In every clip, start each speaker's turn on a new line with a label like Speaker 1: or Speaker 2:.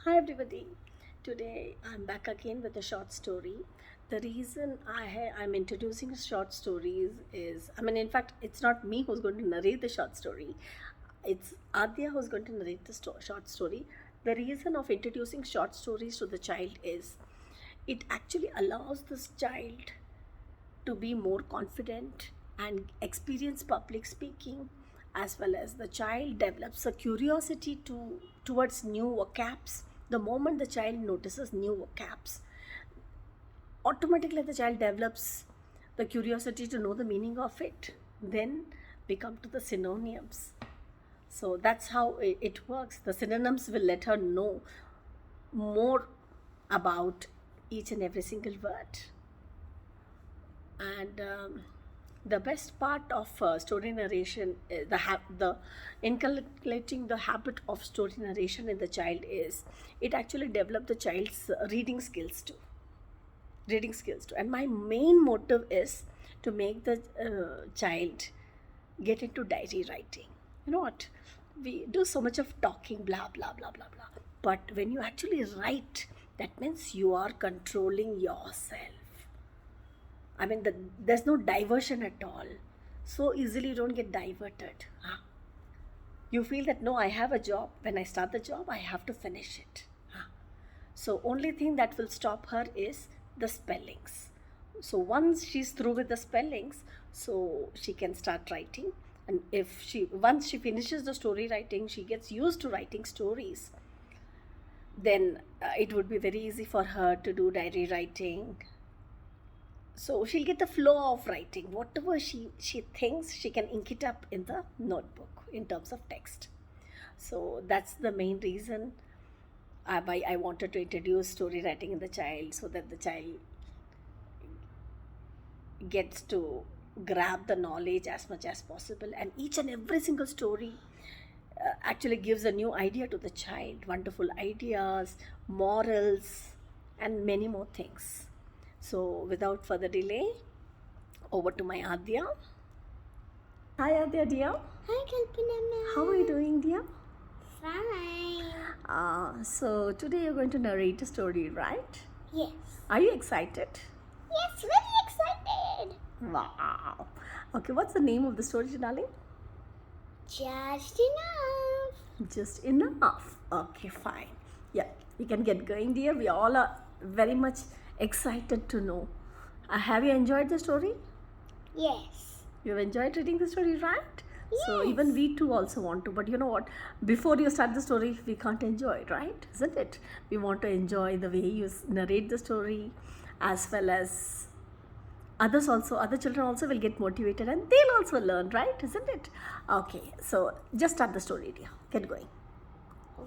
Speaker 1: Hi everybody. Today I'm back again with a short story. The reason I'm introducing short stories is, in fact, it's not me who's going to narrate the short story. It's Adya who's going to narrate the short story. The reason of introducing short stories to the child is it actually allows this child to be more confident and experience public speaking, as well as the child develops a curiosity towards new vocabs. The moment the child notices new vocabs, automatically the child develops the curiosity to know the meaning of it. Then we come to the synonyms. So that's how it works. The synonyms will let her know more about each and every single word. And the best part of story narration is the inculcating the habit of story narration in the child is it actually develop the child's reading skills too. And my main motive is to make the child get into diary writing. You know what, we do so much of talking, blah blah blah blah blah, but when you actually write, that means you are controlling yourself. There's no diversion at all. So easily you don't get diverted. Huh? You feel that no, I have a job. When I start the job, I have to finish it. Huh? So only thing that will stop her is the spellings. So once she's through with the spellings, so she can start writing. And if once she finishes the story writing, she gets used to writing stories, then it would be very easy for her to do diary writing. So she'll get the flow of writing. Whatever she thinks, she can ink it up in the notebook in terms of text. So that's the main reason why I wanted to introduce story writing in the child, so that the child gets to grab the knowledge as much as possible. And each and every single story actually gives a new idea to the child, wonderful ideas, morals, and many more things. So without further delay, over to my Adya. Hi Adya dear.
Speaker 2: Hi Kalpna ma'am.
Speaker 1: How are you doing dear?
Speaker 2: Fine.
Speaker 1: So today you're going to narrate a story, right?
Speaker 2: Yes.
Speaker 1: Are you excited?
Speaker 2: Yes, very excited.
Speaker 1: Wow. Okay, what's the name of the story, darling?
Speaker 2: Just enough.
Speaker 1: Just enough. Okay, fine. Yeah, you can get going, dear. We all are very much excited to know. Have you enjoyed the story?
Speaker 2: Yes.
Speaker 1: You've enjoyed reading the story, right?
Speaker 2: Yes.
Speaker 1: So even we too also want to. But you know what? Before you start the story, we can't enjoy it, right? Isn't it? We want to enjoy the way you narrate the story, as well as other children also will get motivated and they'll also learn, right? Isn't it? Okay, so just start the story, dear. Get going.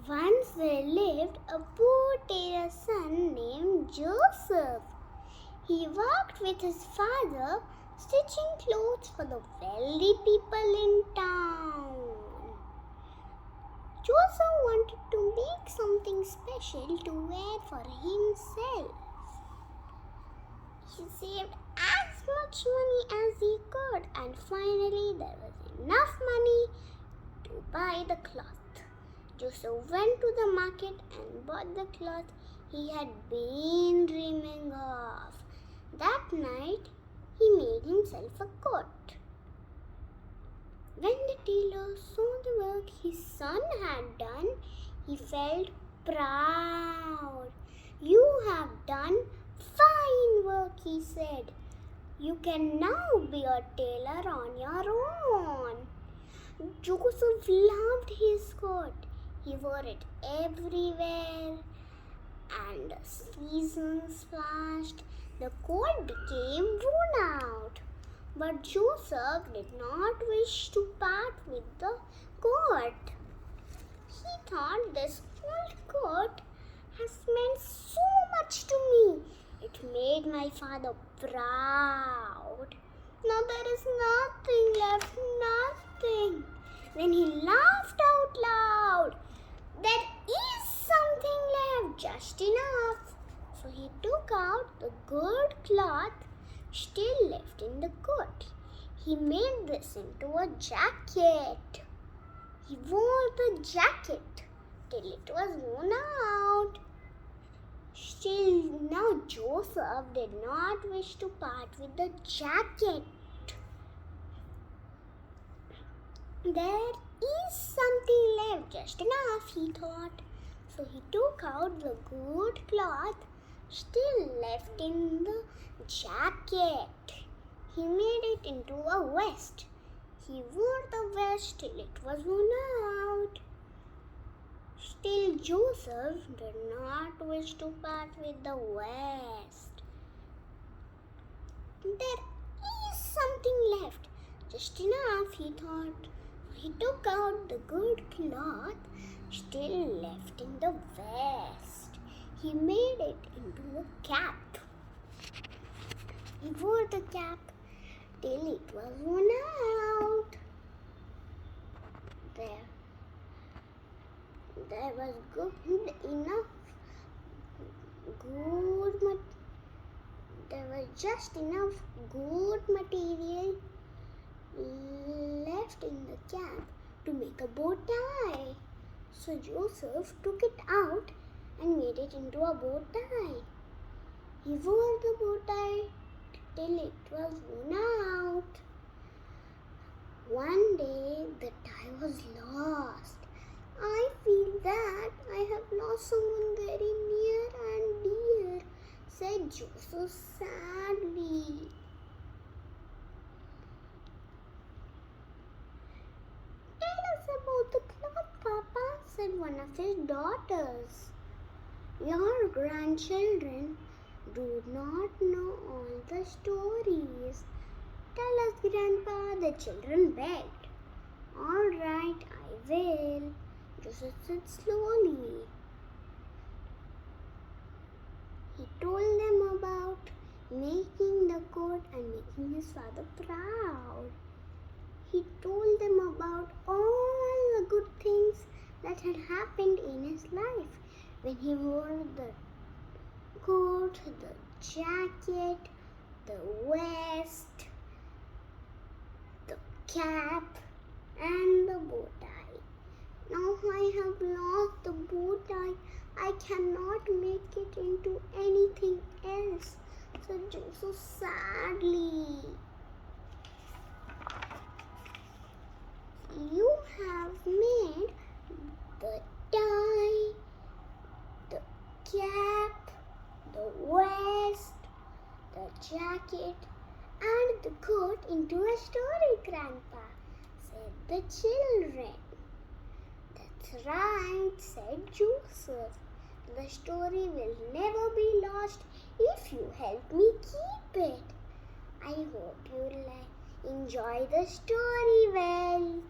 Speaker 2: Once there lived a poor tailor's son named Joseph. He worked with his father, stitching clothes for the wealthy people in town. Joseph wanted to make something special to wear for himself. He saved as much money as he could, and finally there was enough money to buy the cloth. Joseph went to the market and bought the cloth he had been dreaming of. That night, he made himself a coat. When the tailor saw the work his son had done, he felt proud. "You have done fine work," he said. "You can now be a tailor on your own." Joseph loved his coat. He wore it everywhere, and as seasons passed, the coat became worn out. But Joseph did not wish to part with the coat. He thought, "This old coat has meant so much to me. It made my father proud. Now there is nothing left, nothing." Then he laughed out loud. "There is something left, just enough." So he took out the good cloth still left in the coat. He made this into a jacket. He wore the jacket till it was worn out. Joseph did not wish to part with the jacket. There is something left, just enough, he thought. So he took out the good cloth still left in the jacket. He made it into a vest. He wore the vest till it was worn out. Still, Joseph did not wish to part with the vest. There is something left, just enough, he thought. He took out the good cloth still left in the vest. He made it into a cap. He wore the cap till it was worn out. There was there was just enough good material left in the cap to make a bow tie. So Joseph took it out and made it into a bow tie. He wore the bow tie till it was worn out. One day the tie was lost. I feel that I have lost someone very near and dear, said Joseph sadly. Tell us about the cloth, Papa, said one of his daughters. Your grandchildren do not know all the stories. Tell us, Grandpa, the children begged. All right, I will, Joseph said slowly. He told them about making the coat and making his father proud. He told them about all the good things that had happened in his life when he wore the coat, the jacket, the vest, the cap, and the bow tie. Now I have lost the bow tie. I cannot make it into anything else, said Joseph sadly. You have made the tie, the cap, the vest, the jacket, and the coat into a story, Grandpa, said the children. That's right, said Joseph. The story will never be lost if you help me keep it. I hope you enjoy the story well.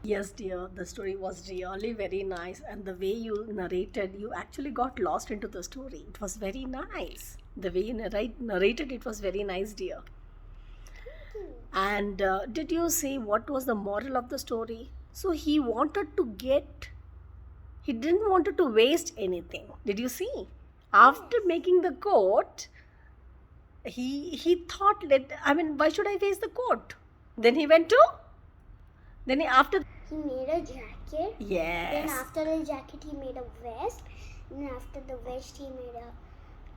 Speaker 1: Yes, dear, the story was really very nice, and the way you narrated, you actually got lost into the story. It was very nice. The way you narrated, it was very nice, dear. And did you see what was the moral of the story? So he didn't want to waste anything. Did you see? After making the coat, he thought, why should I waste the coat? Then he went to,
Speaker 2: he made a jacket.
Speaker 1: Yes.
Speaker 2: Then after the jacket he made a vest. Then after the vest he made a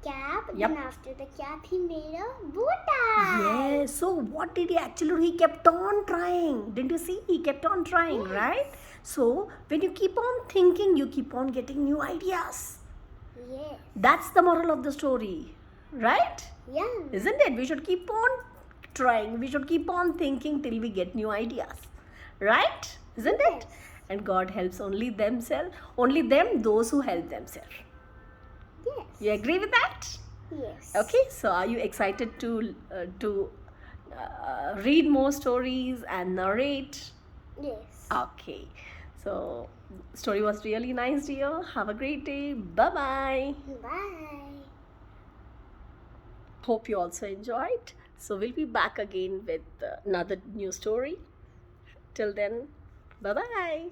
Speaker 2: cap.
Speaker 1: Yep.
Speaker 2: Then after the cap he made a bow tie.
Speaker 1: Yes. So what did he actually do? He kept on trying. Didn't you see? He kept on trying,
Speaker 2: Yes.
Speaker 1: right? So when you keep on thinking, you keep on getting new ideas.
Speaker 2: Yes.
Speaker 1: That's the moral of the story, right?
Speaker 2: Yeah.
Speaker 1: Isn't it? We should keep on trying. We should keep on thinking till we get new ideas, right? Isn't it?
Speaker 2: Yes.
Speaker 1: And God helps only those who help themselves.
Speaker 2: Yes.
Speaker 1: You agree with that?
Speaker 2: Yes.
Speaker 1: Okay, so are you excited to read more stories and narrate?
Speaker 2: Yes.
Speaker 1: Okay, so story was really nice, dear. Have a great day. Bye-bye.
Speaker 2: Bye.
Speaker 1: Hope you also enjoyed. So we'll be back again with another new story. Till then, bye-bye.